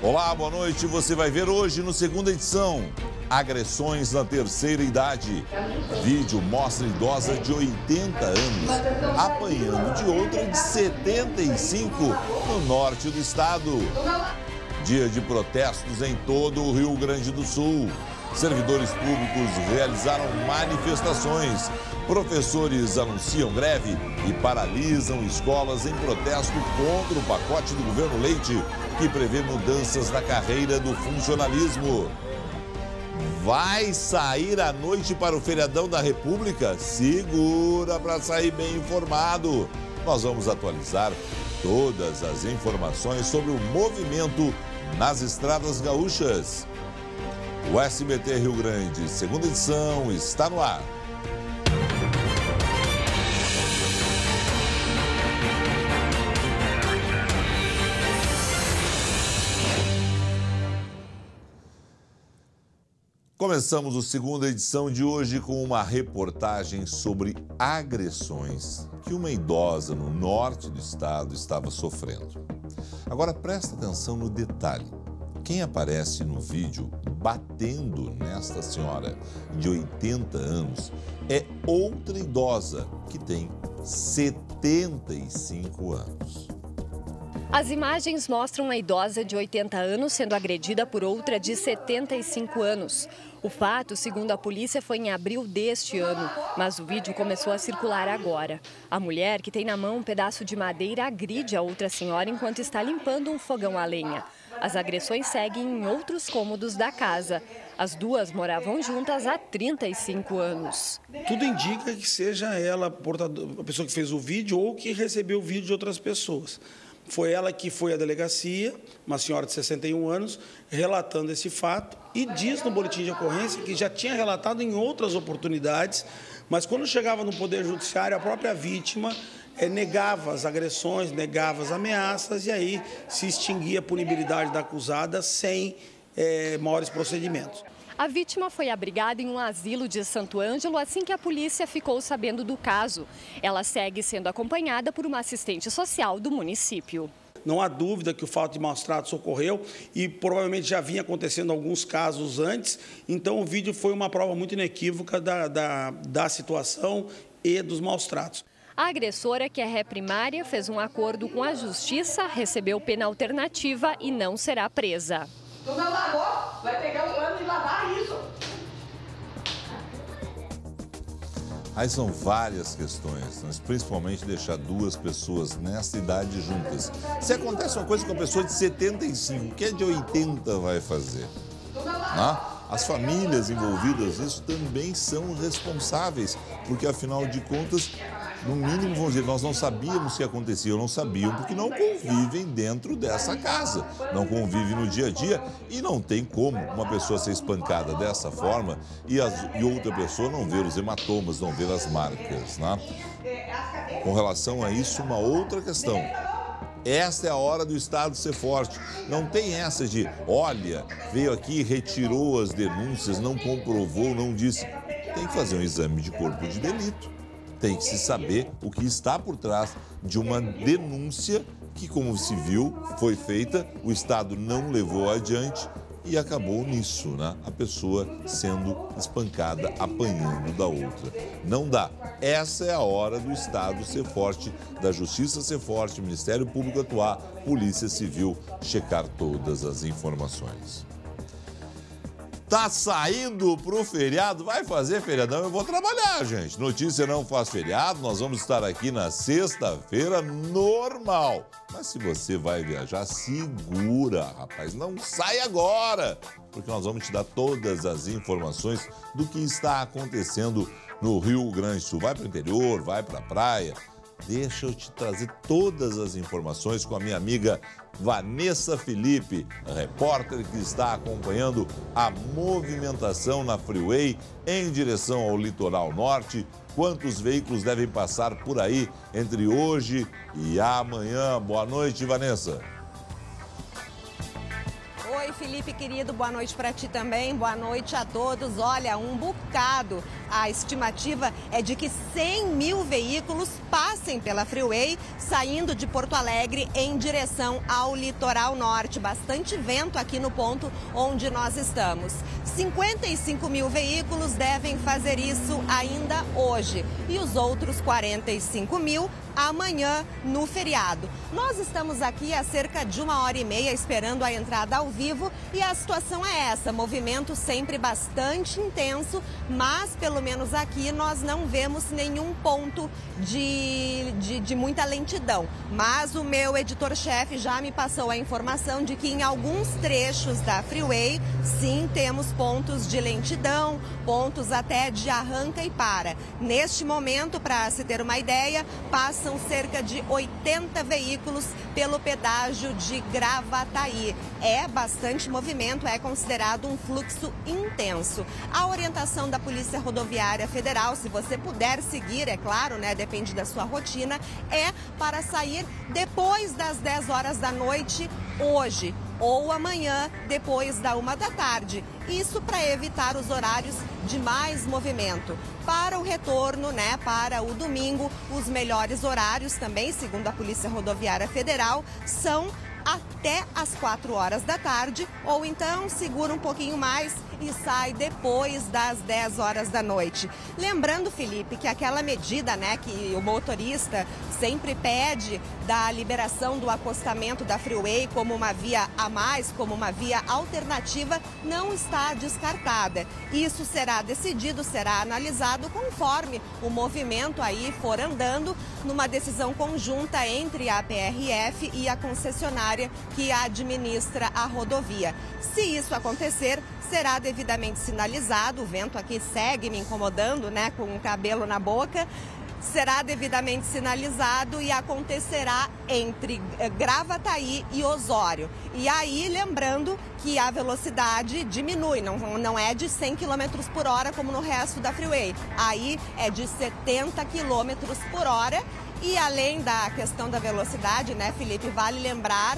Olá, boa noite. Você vai ver hoje no segunda edição. Agressões na terceira idade. Vídeo mostra idosa de 80 anos apanhando de outra de 75 no norte do estado. Dia de protestos em todo o Rio Grande do Sul. Servidores públicos realizaram manifestações. Professores anunciam greve e paralisam escolas em protesto contra o pacote do governo Leite, que prevê mudanças na carreira do funcionalismo. Vai sair à noite para o feriadão da República? Segura para sair bem informado. Nós vamos atualizar todas as informações sobre o movimento nas estradas gaúchas. O SBT Rio Grande, segunda edição, está no ar. Começamos a segunda edição de hoje com uma reportagem sobre agressões que uma idosa no norte do estado estava sofrendo. Agora presta atenção no detalhe. Quem aparece no vídeo batendo nesta senhora de 80 anos é outra idosa que tem 75 anos. As imagens mostram a idosa de 80 anos sendo agredida por outra de 75 anos. O fato, segundo a polícia, foi em abril deste ano, mas o vídeo começou a circular agora. A mulher, que tem na mão um pedaço de madeira, agride a outra senhora enquanto está limpando um fogão a lenha. As agressões seguem em outros cômodos da casa. As duas moravam juntas há 35 anos. Tudo indica que seja ela a pessoa que fez o vídeo ou que recebeu o vídeo de outras pessoas. Foi ela que foi à delegacia, uma senhora de 61 anos, relatando esse fato e diz no boletim de ocorrência que já tinha relatado em outras oportunidades, mas quando chegava no Poder Judiciário, a própria vítima negava as agressões, negava as ameaças e aí se extinguia a punibilidade da acusada sem maiores procedimentos. A vítima foi abrigada em um asilo de Santo Ângelo assim que a polícia ficou sabendo do caso. Ela segue sendo acompanhada por uma assistente social do município. Não há dúvida que o fato de maus-tratos ocorreu e provavelmente já vinha acontecendo alguns casos antes, então o vídeo foi uma prova muito inequívoca da situação e dos maus-tratos. A agressora, que é ré primária, fez um acordo com a justiça, recebeu pena alternativa e não será presa. Tu não lavou, vai pegar um ano de lavar isso. Aí são várias questões, mas principalmente deixar duas pessoas nessa idade juntas. Se acontece uma coisa com a pessoa de 75, o que é de 80 vai fazer? As famílias envolvidas nisso também são responsáveis, porque afinal de contas, no mínimo, vamos dizer, nós não sabíamos o que acontecia, ou não sabiam, porque não convivem dentro dessa casa, não convivem no dia a dia e não tem como uma pessoa ser espancada dessa forma e outra pessoa não ver os hematomas, não ver as marcas, né? Com relação a isso, uma outra questão. Esta é a hora do Estado ser forte. Não tem essa de, olha, veio aqui, retirou as denúncias, não comprovou, não disse. Tem que fazer um exame de corpo de delito. Tem que se saber o que está por trás de uma denúncia que, como se viu, foi feita, o Estado não levou adiante e acabou nisso, né? A pessoa sendo espancada, apanhando da outra. Não dá. Essa é a hora do Estado ser forte, da Justiça ser forte, Ministério Público atuar, Polícia Civil checar todas as informações. Tá saindo pro feriado? Vai fazer feriadão? Eu vou trabalhar, gente. Notícia não faz feriado, nós vamos estar aqui na sexta-feira normal. Mas se você vai viajar, segura, rapaz. Não sai agora, porque nós vamos te dar todas as informações do que está acontecendo no Rio Grande do Sul. Vai para o interior, vai para a praia. Deixa eu te trazer todas as informações com a minha amiga Vanessa Felipe, repórter que está acompanhando a movimentação na Freeway em direção ao litoral norte. Quantos veículos devem passar por aí entre hoje e amanhã? Boa noite, Vanessa. Oi, Felipe, querido, boa noite para ti também, boa noite a todos. Olha, um bocado. A estimativa é de que 100 mil veículos passem pela Freeway, saindo de Porto Alegre em direção ao litoral norte. Bastante vento aqui no ponto onde nós estamos. 55 mil veículos devem fazer isso ainda hoje e os outros 45 mil amanhã no feriado. Nós estamos aqui há cerca de 1h30 esperando a entrada ao vivo e a situação é essa, movimento sempre bastante intenso, mas pelo menos aqui nós não vemos nenhum ponto de muita lentidão. Mas o meu editor-chefe já me passou a informação de que em alguns trechos da Freeway, sim, temos pontos de lentidão, pontos até de arranca e para. Neste momento, para se ter uma ideia, passam cerca de 80 veículos pelo pedágio de Gravataí. É bastante movimento, é considerado um fluxo intenso. A orientação da Polícia Rodoviária Federal, se você puder seguir, é claro, né, depende da sua rotina, é para sair depois das 10 horas da noite hoje ou amanhã, depois da 1 da tarde. Isso para evitar os horários de mais movimento. Para o retorno, né, para o domingo, os melhores horários também, segundo a Polícia Rodoviária Federal, são até às 4 horas da tarde, ou então segura um pouquinho mais e sai depois das 10 horas da noite. Lembrando, Felipe, que aquela medida, né, que o motorista sempre pede da liberação do acostamento da Freeway como uma via a mais, como uma via alternativa, não está descartada. Isso será decidido, será analisado conforme o movimento aí for andando, numa decisão conjunta entre a PRF e a concessionária que administra a rodovia. Se isso acontecer, será devidamente sinalizado. O vento aqui segue me incomodando, né, com o cabelo na boca. Será devidamente sinalizado e acontecerá entre Gravataí e Osório. E aí, lembrando que a velocidade diminui, não é de 100 km por hora como no resto da Freeway. Aí é de 70 km por hora. E além da questão da velocidade, né, Felipe, vale lembrar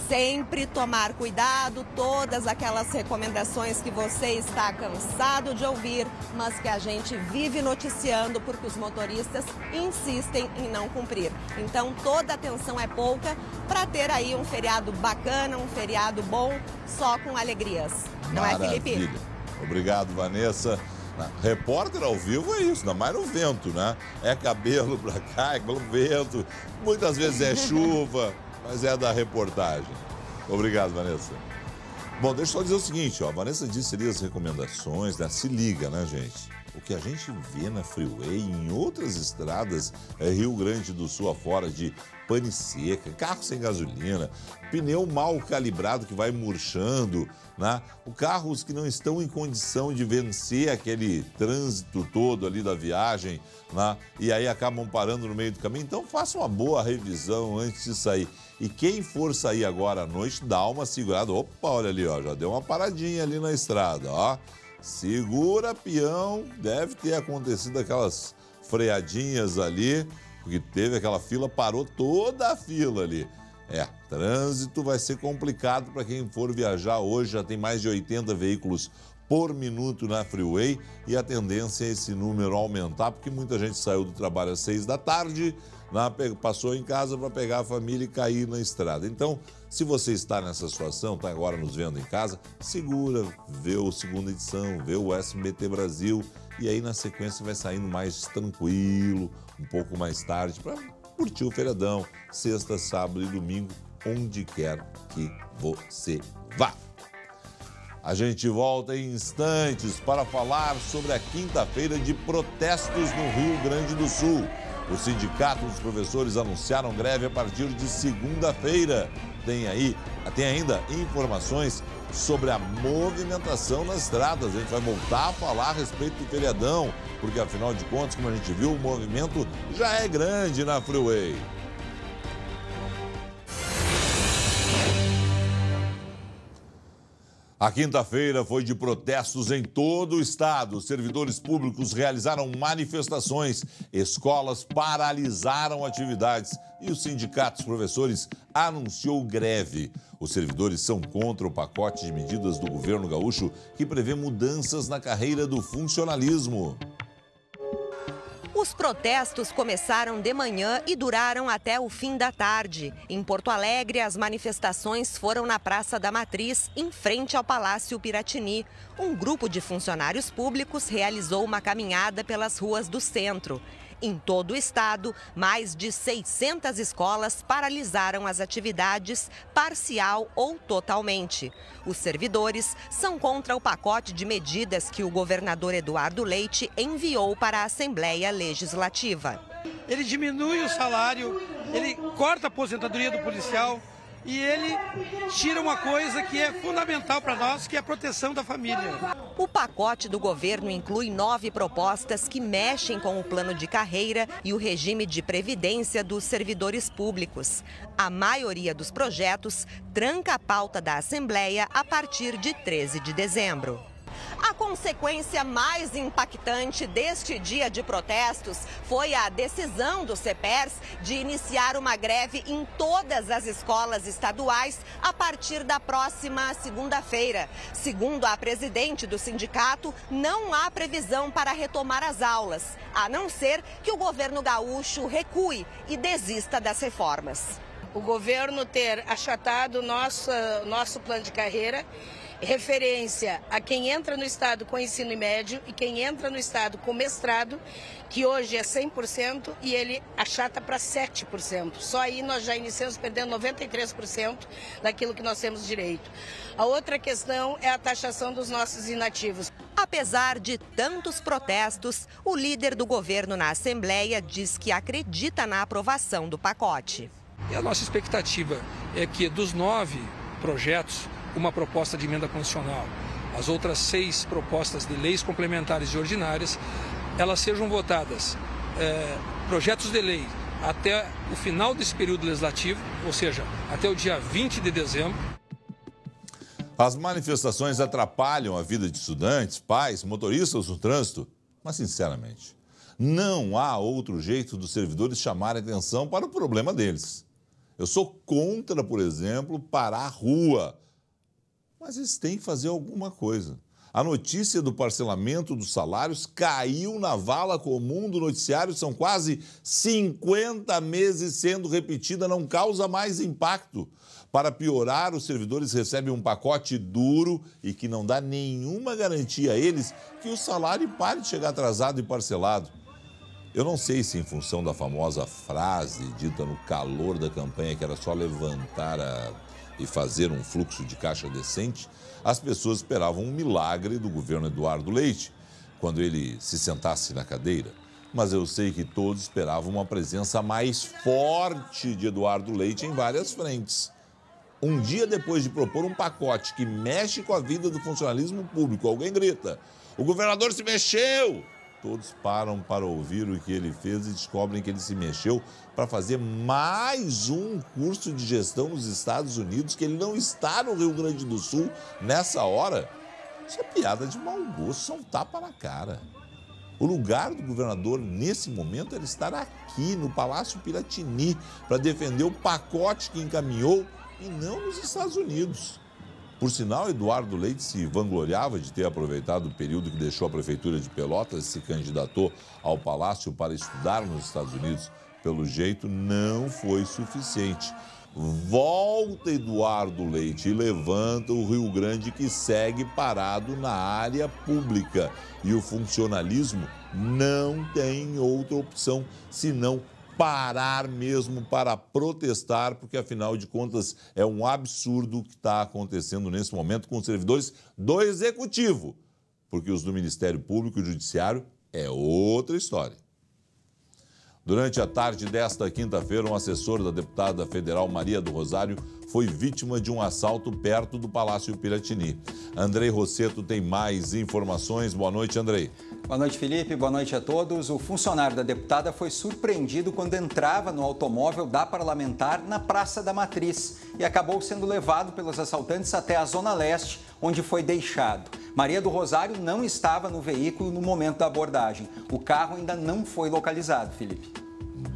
sempre tomar cuidado, todas aquelas recomendações que você está cansado de ouvir, mas que a gente vive noticiando porque os motoristas insistem em não cumprir. Então toda atenção é pouca para ter aí um feriado bacana, um feriado bom, só com alegrias. Não Maravilha. é, Felipe? Obrigado, Vanessa. Repórter ao vivo é isso, ainda mais no vento, né? É cabelo pra cá, é pelo vento, muitas vezes é chuva, mas é da reportagem. Obrigado, Vanessa. Bom, deixa eu só dizer o seguinte, ó, a Vanessa disse ali as recomendações, né? Se liga, né, gente? O que a gente vê na Freeway, em outras estradas, Rio Grande do Sul afora, de pane seca, carro sem gasolina, pneu mal calibrado que vai murchando, né? Carros que não estão em condição de vencer aquele trânsito todo ali da viagem, né? E aí acabam parando no meio do caminho. Então faça uma boa revisão antes de sair. E quem for sair agora à noite, dá uma segurada. Opa, olha ali, ó, já deu uma paradinha ali na estrada, ó. Segura, peão, deve ter acontecido aquelas freadinhas ali, porque teve aquela fila, parou toda a fila ali. Trânsito vai ser complicado para quem for viajar hoje, já tem mais de 80 veículos por minuto na Freeway e a tendência é esse número aumentar, porque muita gente saiu do trabalho às 6 da tarde, passou em casa para pegar a família e cair na estrada. Então, se você está nessa situação, está agora nos vendo em casa, segura, vê o segunda edição, vê o SBT Brasil e aí na sequência vai saindo mais tranquilo, um pouco mais tarde, para curtir o feriadão, sexta, sábado e domingo, onde quer que você vá. A gente volta em instantes para falar sobre a quinta-feira de protestos no Rio Grande do Sul. O Sindicato dos Professores anunciaram greve a partir de segunda-feira. Tem ainda informações sobre a movimentação nas estradas. A gente vai voltar a falar a respeito do feriadão, porque afinal de contas, como a gente viu, o movimento já é grande na Freeway. A quinta-feira foi de protestos em todo o estado. Os servidores públicos realizaram manifestações, escolas paralisaram atividades e os sindicatos professores anunciou greve. Os servidores são contra o pacote de medidas do governo gaúcho que prevê mudanças na carreira do funcionalismo. Os protestos começaram de manhã e duraram até o fim da tarde. Em Porto Alegre, as manifestações foram na Praça da Matriz, em frente ao Palácio Piratini. Um grupo de funcionários públicos realizou uma caminhada pelas ruas do centro. Em todo o estado, mais de 600 escolas paralisaram as atividades, parcial ou totalmente. Os servidores são contra o pacote de medidas que o governador Eduardo Leite enviou para a Assembleia Legislativa. Ele diminui o salário, ele corta a aposentadoria do policial e ele tira uma coisa que é fundamental para nós, que é a proteção da família. O pacote do governo inclui 9 propostas que mexem com o plano de carreira e o regime de previdência dos servidores públicos. A maioria dos projetos tranca a pauta da Assembleia a partir de 13 de dezembro. A consequência mais impactante deste dia de protestos foi a decisão do CEPERS de iniciar uma greve em todas as escolas estaduais a partir da próxima segunda-feira. Segundo a presidente do sindicato, não há previsão para retomar as aulas, a não ser que o governo gaúcho recue e desista das reformas. O governo ter achatado nosso plano de carreira, referência a quem entra no estado com ensino médio e quem entra no estado com mestrado, que hoje é 100% e ele achata para 7%. Só aí nós já iniciamos perdendo 93% daquilo que nós temos direito. A outra questão é a taxação dos nossos inativos. Apesar de tantos protestos, o líder do governo na Assembleia diz que acredita na aprovação do pacote. E a nossa expectativa é que dos 9 projetos, uma proposta de emenda constitucional, as outras 6 propostas de leis complementares e ordinárias, elas sejam votadas, projetos de lei, até o final desse período legislativo, ou seja, até o dia 20 de dezembro. As manifestações atrapalham a vida de estudantes, pais, motoristas no trânsito, mas sinceramente, não há outro jeito dos servidores chamarem atenção para o problema deles. Eu sou contra, por exemplo, parar a rua. Mas eles têm que fazer alguma coisa. A notícia do parcelamento dos salários caiu na vala comum do noticiário. São quase 50 meses sendo repetida, não causa mais impacto. Para piorar, os servidores recebem um pacote duro e que não dá nenhuma garantia a eles que o salário pare de chegar atrasado e parcelado. Eu não sei se em função da famosa frase dita no calor da campanha que era só levantar e fazer um fluxo de caixa decente, as pessoas esperavam um milagre do governo Eduardo Leite, quando ele se sentasse na cadeira. Mas eu sei que todos esperavam uma presença mais forte de Eduardo Leite em várias frentes. Um dia depois de propor um pacote que mexe com a vida do funcionalismo público, alguém grita: "O governador se mexeu!" Todos param para ouvir o que ele fez e descobrem que ele se mexeu para fazer mais um curso de gestão nos Estados Unidos, que ele não está no Rio Grande do Sul nessa hora. Isso é piada de mau gosto, isso é um tapa na cara. O lugar do governador, nesse momento, era estar aqui, no Palácio Piratini, para defender o pacote que encaminhou e não nos Estados Unidos. Por sinal, Eduardo Leite se vangloriava de ter aproveitado o período que deixou a Prefeitura de Pelotas e se candidatou ao Palácio para estudar nos Estados Unidos. Pelo jeito, não foi suficiente. Volta Eduardo Leite e levanta o Rio Grande, que segue parado na área pública. E o funcionalismo não tem outra opção senão parar mesmo para protestar, porque afinal de contas é um absurdo o que está acontecendo nesse momento com os servidores do Executivo, porque os do Ministério Público e Judiciário é outra história. Durante a tarde desta quinta-feira, um assessor da deputada federal Maria do Rosário foi vítima de um assalto perto do Palácio Piratini. Andrei Rosseto tem mais informações. Boa noite, Andrei. Boa noite, Felipe. Boa noite a todos. O funcionário da deputada foi surpreendido quando entrava no automóvel da parlamentar na Praça da Matriz e acabou sendo levado pelos assaltantes até a Zona Leste, onde foi deixado. Maria do Rosário não estava no veículo no momento da abordagem. O carro ainda não foi localizado, Felipe.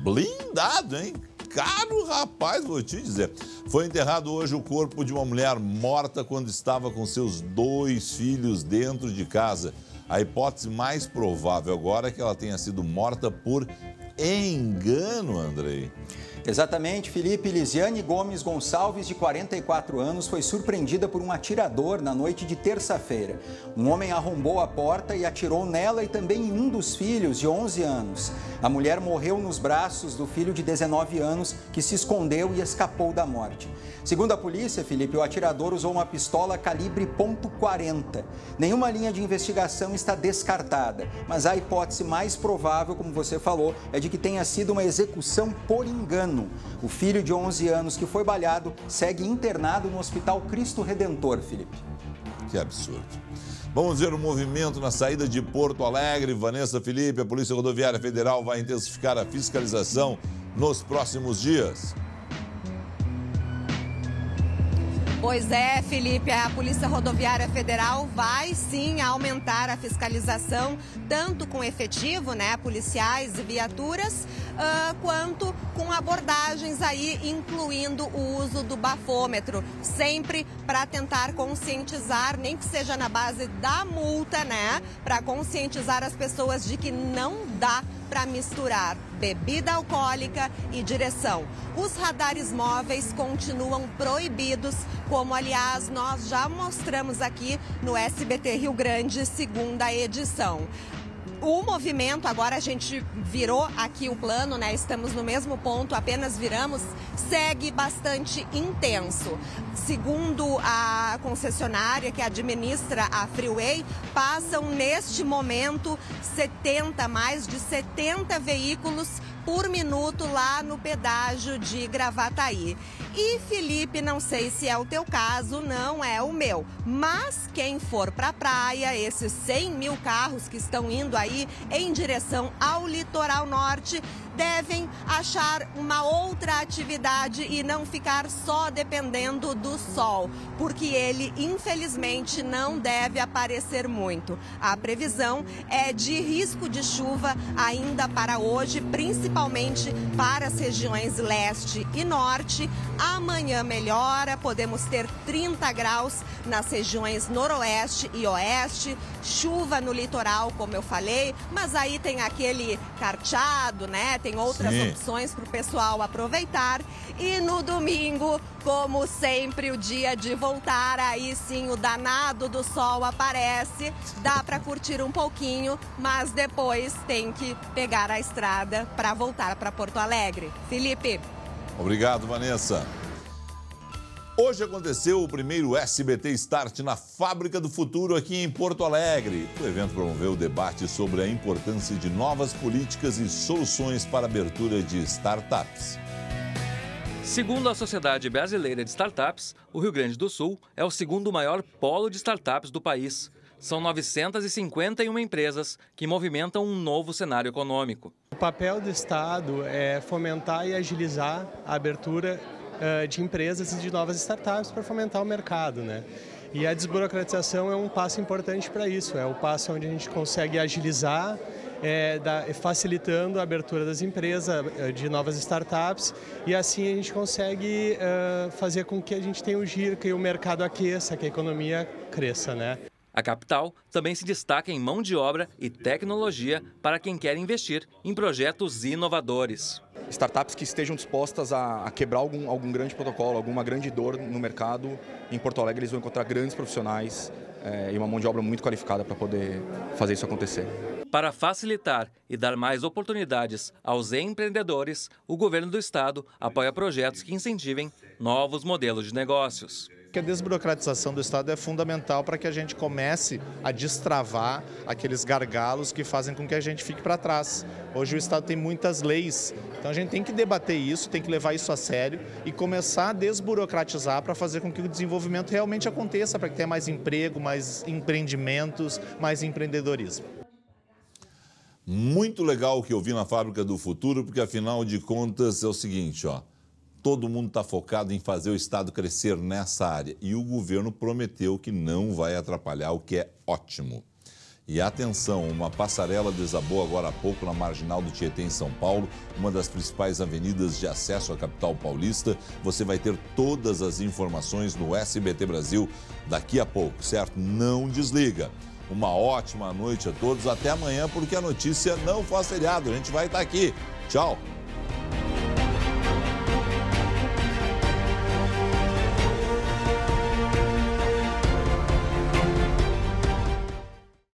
Blindado, hein? Caro rapaz, vou te dizer. Foi enterrado hoje o corpo de uma mulher morta quando estava com seus 2 filhos dentro de casa. A hipótese mais provável agora é que ela tenha sido morta por engano, Andrei. Exatamente, Felipe. Lisiane Gomes Gonçalves, de 44 anos, foi surpreendida por um atirador na noite de terça-feira. Um homem arrombou a porta e atirou nela e também em um dos filhos, de 11 anos. A mulher morreu nos braços do filho de 19 anos, que se escondeu e escapou da morte. Segundo a polícia, Felipe, o atirador usou uma pistola calibre .40. Nenhuma linha de investigação está descartada, mas a hipótese mais provável, como você falou, é de que tenha sido uma execução por engano. O filho de 11 anos que foi baleado segue internado no Hospital Cristo Redentor, Felipe. Que absurdo. Vamos ver o movimento na saída de Porto Alegre. Vanessa, Felipe, a Polícia Rodoviária Federal vai intensificar a fiscalização nos próximos dias. Pois é, Felipe, a Polícia Rodoviária Federal vai sim aumentar a fiscalização, tanto com efetivo, policiais e viaturas, quanto com abordagens aí, incluindo o uso do bafômetro, sempre para tentar conscientizar, nem que seja na base da multa, para conscientizar as pessoas de que não dá para misturar bebida alcoólica e direção. Os radares móveis continuam proibidos, como aliás nós já mostramos aqui no SBT Rio Grande, segunda edição. O movimento, agora a gente virou aqui o plano, estamos no mesmo ponto, apenas viramos, segue bastante intenso. Segundo a concessionária que administra a Freeway, passam neste momento mais de 70 veículos por minuto lá no pedágio de Gravataí. E, Felipe, não sei se é o teu caso, não é o meu, mas quem for para a praia, esses 100 mil carros que estão indo aí em direção ao litoral norte, devem achar uma outra atividade e não ficar só dependendo do sol, porque ele, infelizmente, não deve aparecer muito. A previsão é de risco de chuva ainda para hoje, principalmente para as regiões leste e norte. Amanhã melhora, podemos ter 30 graus nas regiões noroeste e oeste, chuva no litoral, como eu falei, mas aí tem aquele carteado, tem outras opções para o pessoal aproveitar. E no domingo, como sempre, o dia de voltar, aí sim o danado do sol aparece, dá para curtir um pouquinho, mas depois tem que pegar a estrada para voltar para Porto Alegre. Felipe. Obrigado, Vanessa. Hoje aconteceu o primeiro SBT Start na Fábrica do Futuro aqui em Porto Alegre. O evento promoveu o debate sobre a importância de novas políticas e soluções para a abertura de startups. Segundo a Sociedade Brasileira de Startups, o Rio Grande do Sul é o segundo maior polo de startups do país. São 951 empresas que movimentam um novo cenário econômico. O papel do Estado é fomentar e agilizar a abertura de empresas e de novas startups para fomentar o mercado, E a desburocratização é um passo importante para isso, é o passo onde a gente consegue agilizar, facilitando a abertura das empresas, de novas startups, e assim a gente consegue fazer com que a gente tenha o giro, que o mercado aqueça, que a economia cresça, A capital também se destaca em mão de obra e tecnologia para quem quer investir em projetos inovadores. Startups que estejam dispostas a quebrar algum grande protocolo, alguma grande dor no mercado. Em Porto Alegre eles vão encontrar grandes profissionais e uma mão de obra muito qualificada para poder fazer isso acontecer. Para facilitar e dar mais oportunidades aos empreendedores, o governo do estado apoia projetos que incentivem novos modelos de negócios. Porque a desburocratização do Estado é fundamental para que a gente comece a destravar aqueles gargalos que fazem com que a gente fique para trás. Hoje o Estado tem muitas leis, então a gente tem que debater isso, tem que levar isso a sério e começar a desburocratizar para fazer com que o desenvolvimento realmente aconteça, para que tenha mais emprego, mais empreendimentos, mais empreendedorismo. Muito legal o que eu vi na Fábrica do Futuro, porque afinal de contas é o seguinte, ó. Todo mundo está focado em fazer o Estado crescer nessa área. E o governo prometeu que não vai atrapalhar, o que é ótimo. E atenção, uma passarela desabou agora há pouco na Marginal do Tietê, em São Paulo, uma das principais avenidas de acesso à capital paulista. Você vai ter todas as informações no SBT Brasil daqui a pouco, certo? Não desliga. Uma ótima noite a todos. Até amanhã, porque a notícia não faz feriado. A gente vai estar aqui. Tchau.